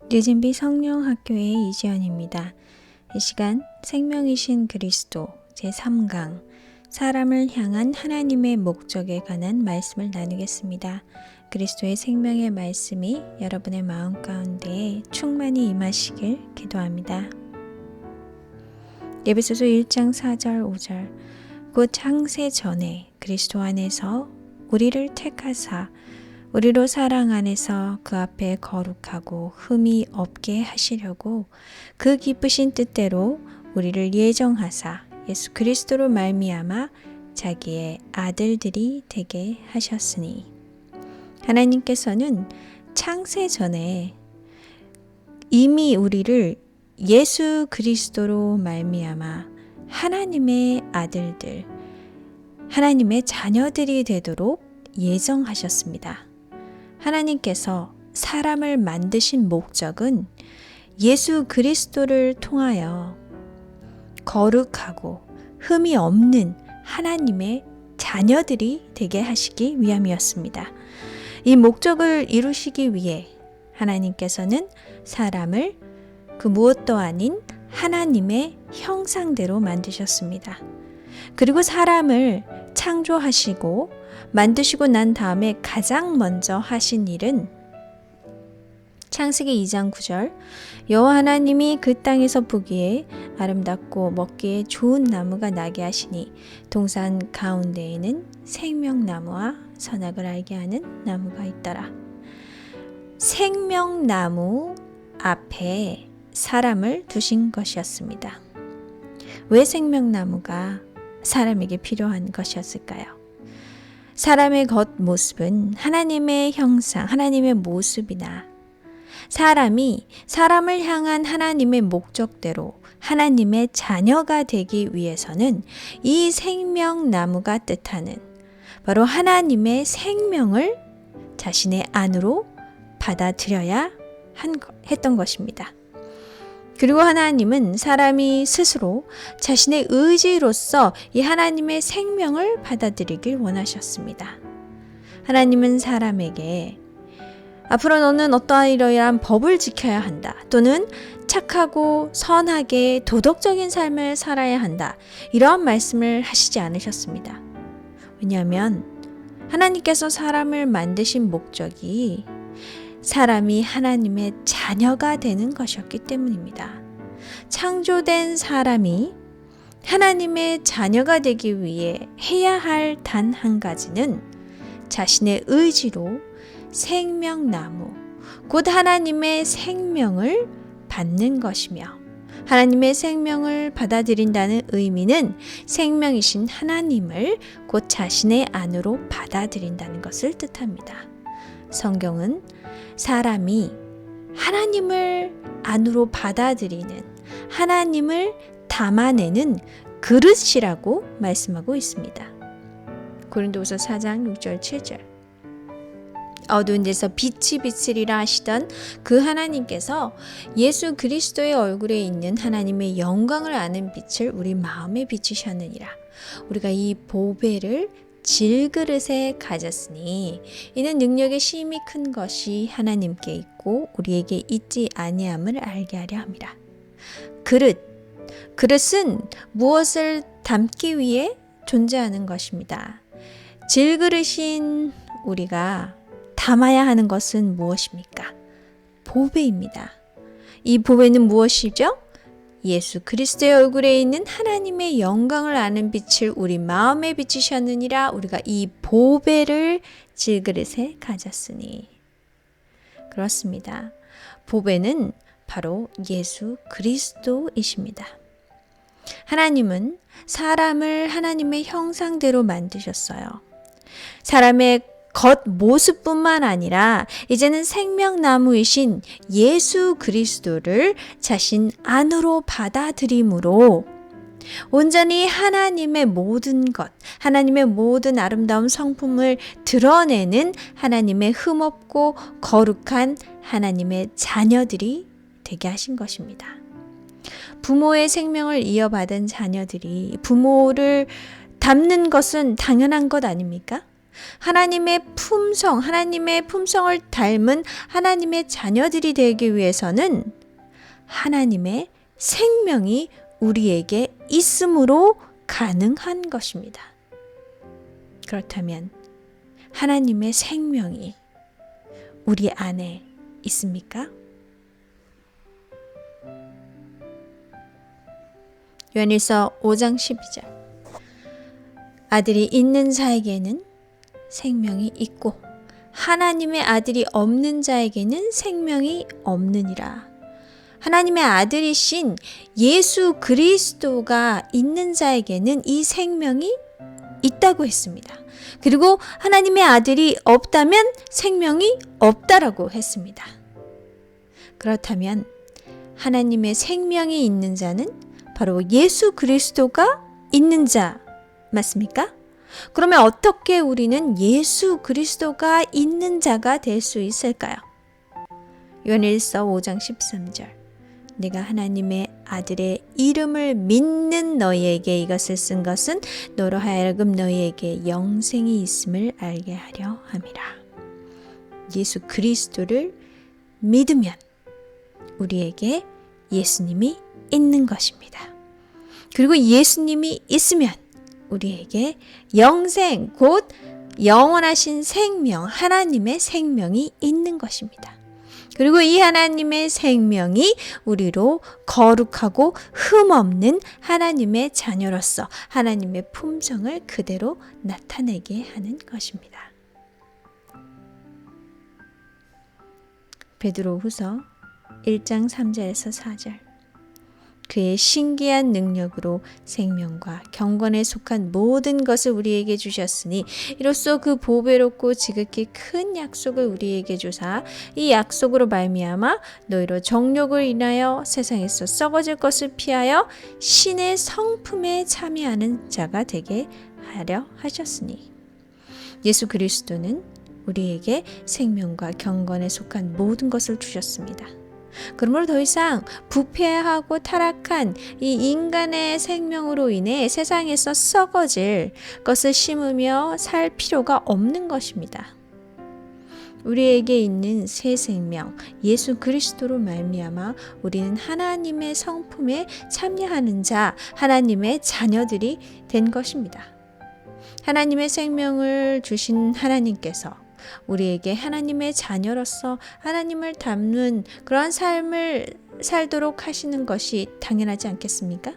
뉴진비 성령학교의 이지연입니다. 이 시간 생명이신 그리스도 제3강 사람을 향한 하나님의 목적에 관한 말씀을 나누겠습니다. 그리스도의 생명의 말씀이 여러분의 마음 가운데에 충만히 임하시길 기도합니다. 에베소서 1장 4절 5절 곧 창세 전에 그리스도 안에서 우리를 택하사 우리로 사랑 안에서 그 앞에 거룩하고 흠이 없게 하시려고 그 기쁘신 뜻대로 우리를 예정하사 예수 그리스도로 말미암아 자기의 아들들이 되게 하셨으니 하나님께서는 창세 전에 이미 우리를 예수 그리스도로 말미암아 하나님의 아들들, 하나님의 자녀들이 되도록 예정하셨습니다. 하나님께서 사람을 만드신 목적은 예수 그리스도를 통하여 거룩하고 흠이 없는 하나님의 자녀들이 되게 하시기 위함이었습니다. 이 목적을 이루시기 위해 하나님께서는 사람을 그 무엇도 아닌 하나님의 형상대로 만드셨습니다. 그리고 사람을 창조하시고 만드시고 난 다음에 가장 먼저 하신 일은 창세기 2장 9절 여호와 하나님이 그 땅에서 보기에 아름답고 먹기에 좋은 나무가 나게 하시니 동산 가운데에는 생명나무와 선악을 알게 하는 나무가 있더라. 생명나무 앞에 사람을 두신 것이었습니다. 왜 생명나무가 사람에게 필요한 것이었을까요? 사람의 겉모습은 하나님의 형상, 하나님의 모습이나 사람이 사람을 향한 하나님의 목적대로 하나님의 자녀가 되기 위해서는 이 생명나무가 뜻하는 바로 하나님의 생명을 자신의 안으로 받아들여야 했던 것입니다. 그리고 하나님은 사람이 스스로 자신의 의지로서 이 하나님의 생명을 받아들이길 원하셨습니다. 하나님은 사람에게 앞으로 너는 어떠이러한 법을 지켜야 한다. 또는 착하고 선하게 도덕적인 삶을 살아야 한다. 이러한 말씀을 하시지 않으셨습니다. 왜냐하면 하나님께서 사람을 만드신 목적이 사람이 하나님의 자녀가 되는 것이었기 때문입니다. 창조된 사람이 하나님의 자녀가 되기 위해 해야 할 단 한 가지는 자신의 의지로 생명나무, 곧 하나님의 생명을 받는 것이며 하나님의 생명을 받아들인다는 의미는 생명이신 하나님을 곧 자신의 안으로 받아들인다는 것을 뜻합니다. 성경은 사람이 하나님을 안으로 받아들이는 하나님을 담아내는 그릇이라고 말씀하고 있습니다. 고린도후서 4장 6절 7절 어두운 데서 빛이 비치리라 하시던 그 하나님께서 예수 그리스도의 얼굴에 있는 하나님의 영광을 아는 빛을 우리 마음에 비추셨느니라. 우리가 이 보배를 질그릇에 가졌으니 이는 능력의 심히 큰 것이 하나님께 있고 우리에게 있지 아니함을 알게 하려 함이라. 그릇은 무엇을 담기 위해 존재하는 것입니다. 질그릇인 우리가 담아야 하는 것은 무엇입니까? 보배입니다. 이 보배는 무엇이죠? 예수 그리스도의 얼굴에 있는 하나님의 영광을 아는 빛을 우리 마음에 비추셨느니라. 우리가 이 보배를 질그릇에 가졌으니. 그렇습니다. 보배는 바로 예수 그리스도이십니다. 하나님은 사람을 하나님의 형상대로 만드셨어요. 사람의 겉모습뿐만 아니라 이제는 생명나무이신 예수 그리스도를 자신 안으로 받아들임으로 온전히 하나님의 모든 것, 하나님의 모든 아름다운 성품을 드러내는 하나님의 흠없고 거룩한 하나님의 자녀들이 되게 하신 것입니다. 부모의 생명을 이어받은 자녀들이 부모를 닮는 것은 당연한 것 아닙니까? 하나님의 품성, 하나님의 품성을 닮은 하나님의 자녀들이 되기 위해서는 하나님의 생명이 우리에게 있음으로 가능한 것입니다. 그렇다면 하나님의 생명이 우리 안에 있습니까? 요한일서 5장 12절. 아들이 있는 자에게는 생명이 있고 하나님의 아들이 없는 자에게는 생명이 없느니라. 하나님의 아들이신 예수 그리스도가 있는 자에게는 이 생명이 있다고 했습니다. 그리고 하나님의 아들이 없다면 생명이 없다라고 했습니다. 그렇다면 하나님의 생명이 있는 자는 바로 예수 그리스도가 있는 자 맞습니까? 그러면 어떻게 우리는 예수 그리스도가 있는 자가 될 수 있을까요? 요한일서 5장 13절. 내가 하나님의 아들의 이름을 믿는 너희에게 이것을 쓴 것은 너로 하여금 너희에게 영생이 있음을 알게 하려 함이라. 예수 그리스도를 믿으면 우리에게 예수님이 있는 것입니다. 그리고 예수님이 있으면 우리에게 영생, 곧 영원하신 생명, 하나님의 생명이 있는 것입니다. 그리고 이 하나님의 생명이 우리로 거룩하고 흠없는 하나님의 자녀로서 하나님의 품성을 그대로 나타내게 하는 것입니다. 베드로후서 1장 3절에서 4절. 그의 신기한 능력으로 생명과 경건에 속한 모든 것을 우리에게 주셨으니 이로써 그 보배롭고 지극히 큰 약속을 우리에게 주사 이 약속으로 말미암아 너희로 정욕을 인하여 세상에서 썩어질 것을 피하여 신의 성품에 참여하는 자가 되게 하려 하셨으니. 예수 그리스도는 우리에게 생명과 경건에 속한 모든 것을 주셨습니다. 그러므로 더 이상 부패하고 타락한 이 인간의 생명으로 인해 세상에서 썩어질 것을 심으며 살 필요가 없는 것입니다. 우리에게 있는 새 생명 예수 그리스도로 말미암아 우리는 하나님의 성품에 참여하는 자, 하나님의 자녀들이 된 것입니다. 하나님의 생명을 주신 하나님께서 우리에게 하나님의 자녀로서 하나님을 닮는 그러한 삶을 살도록 하시는 것이 당연하지 않겠습니까?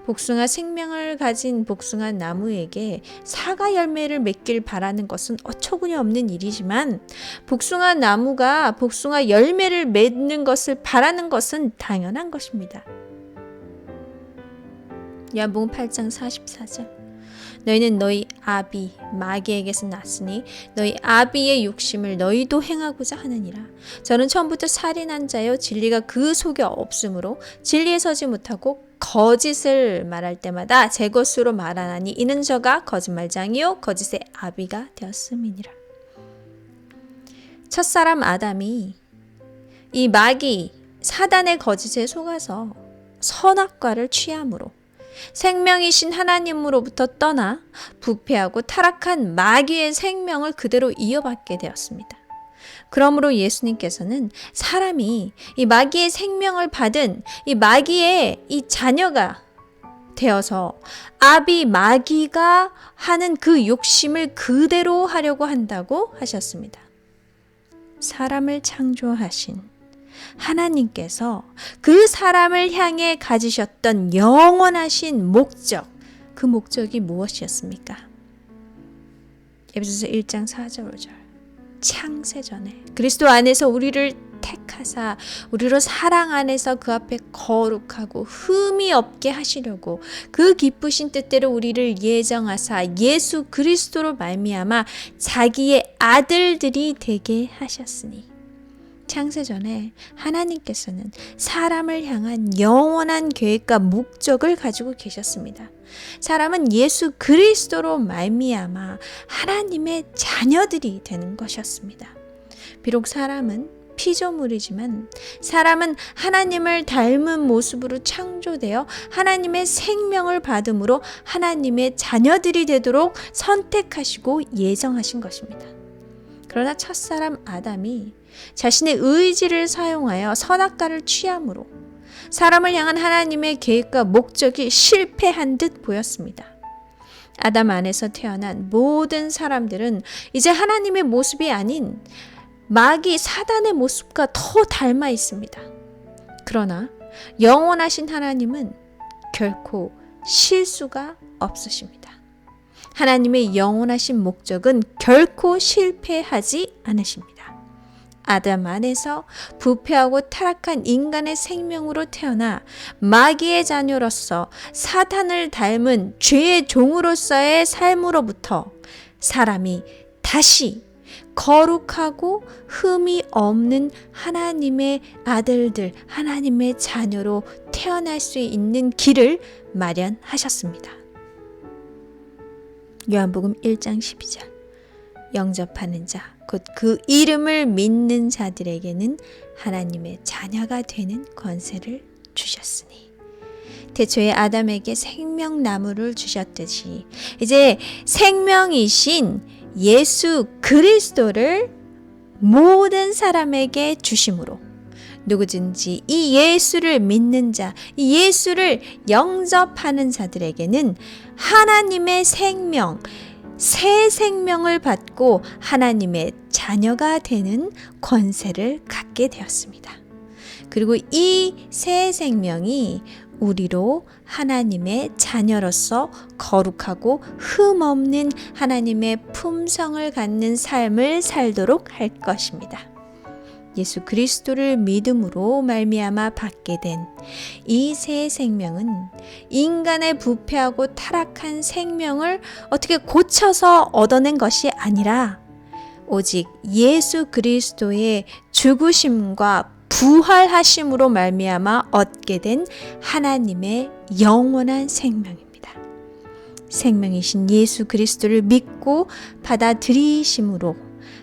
복숭아 생명을 가진 복숭아 나무에게 사과 열매를 맺길 바라는 것은 어처구니 없는 일이지만 복숭아 나무가 복숭아 열매를 맺는 것을 바라는 것은 당연한 것입니다. 요한복음 8장 44절. 너희는 너희 아비 마귀에게서 났으니 너희 아비의 욕심을 너희도 행하고자 하느니라. 저는 처음부터 살인한 자여 진리가 그 속에 없으므로 진리에 서지 못하고 거짓을 말할 때마다 제 것으로 말하나니 이는 저가 거짓말장이요 거짓의 아비가 되었음이니라. 첫사람 아담이 이 마귀 사단의 거짓에 속아서 선악과를 취함으로 생명이신 하나님으로부터 떠나 부패하고 타락한 마귀의 생명을 그대로 이어받게 되었습니다. 그러므로 예수님께서는 사람이 이 마귀의 생명을 받은 이 마귀의 이 자녀가 되어서 아비 마귀가 하는 그 욕심을 그대로 하려고 한다고 하셨습니다. 사람을 창조하신 하나님께서 그 사람을 향해 가지셨던 영원하신 목적, 그 목적이 무엇이었습니까? 에베소서 1장 4절 5절. 창세전에 그리스도 안에서 우리를 택하사 우리로 사랑 안에서 그 앞에 거룩하고 흠이 없게 하시려고 그 기쁘신 뜻대로 우리를 예정하사 예수 그리스도로 말미암아 자기의 아들들이 되게 하셨으니. 창세전에 하나님께서는 사람을 향한 영원한 계획과 목적을 가지고 계셨습니다. 사람은 예수 그리스도로 말미암아 하나님의 자녀들이 되는 것이었습니다. 비록 사람은 피조물이지만 사람은 하나님을 닮은 모습으로 창조되어 하나님의 생명을 받음으로 하나님의 자녀들이 되도록 선택하시고 예정하신 것입니다. 그러나 첫사람 아담이 자신의 의지를 사용하여 선악과를 취함으로 사람을 향한 하나님의 계획과 목적이 실패한 듯 보였습니다. 아담 안에서 태어난 모든 사람들은 이제 하나님의 모습이 아닌 마귀 사단의 모습과 더 닮아 있습니다. 그러나 영원하신 하나님은 결코 실수가 없으십니다. 하나님의 영원하신 목적은 결코 실패하지 않으십니다. 아담 안에서 부패하고 타락한 인간의 생명으로 태어나 마귀의 자녀로서 사탄을 닮은 죄의 종으로서의 삶으로부터 사람이 다시 거룩하고 흠이 없는 하나님의 아들들, 하나님의 자녀로 태어날 수 있는 길을 마련하셨습니다. 요한복음 1장 12절 영접하는 자, 곧 그 이름을 믿는 자들에게는 하나님의 자녀가 되는 권세를 주셨으니 태초에 아담에게 생명나무를 주셨듯이 이제 생명이신 예수 그리스도를 모든 사람에게 주심으로 누구든지 이 예수를 믿는 자, 이 예수를 영접하는 자들에게는 하나님의 생명, 새 생명을 받고 하나님의 자녀가 되는 권세를 갖게 되었습니다. 그리고 이 새 생명이 우리로 하나님의 자녀로서 거룩하고 흠없는 하나님의 품성을 갖는 삶을 살도록 할 것입니다. 예수 그리스도를 믿음으로 말미암아 받게 된 이 새 생명은 인간의 부패하고 타락한 생명을 어떻게 고쳐서 얻어낸 것이 아니라 오직 예수 그리스도의 죽으심과 부활하심으로 말미암아 얻게 된 하나님의 영원한 생명입니다. 생명이신 예수 그리스도를 믿고 받아들이심으로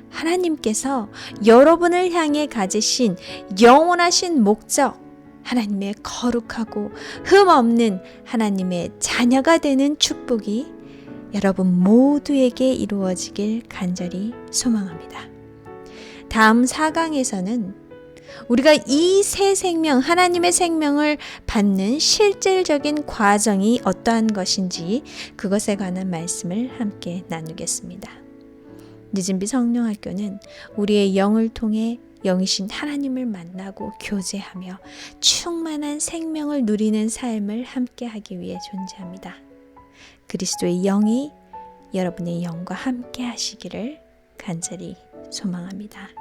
하나님께서 여러분을 향해 가지신 영원하신 목적, 하나님의 거룩하고 흠없는 하나님의 자녀가 되는 축복이 여러분 모두에게 이루어지길 간절히 소망합니다. 다음 4강에서는 우리가 이 새 생명, 하나님의 생명을 받는 실질적인 과정이 어떠한 것인지 그것에 관한 말씀을 함께 나누겠습니다. 늦은비 성령학교는 우리의 영을 통해 영이신 하나님을 만나고 교제하며 충만한 생명을 누리는 삶을 함께하기 위해 존재합니다. 그리스도의 영이 여러분의 영과 함께 하시기를 간절히 소망합니다.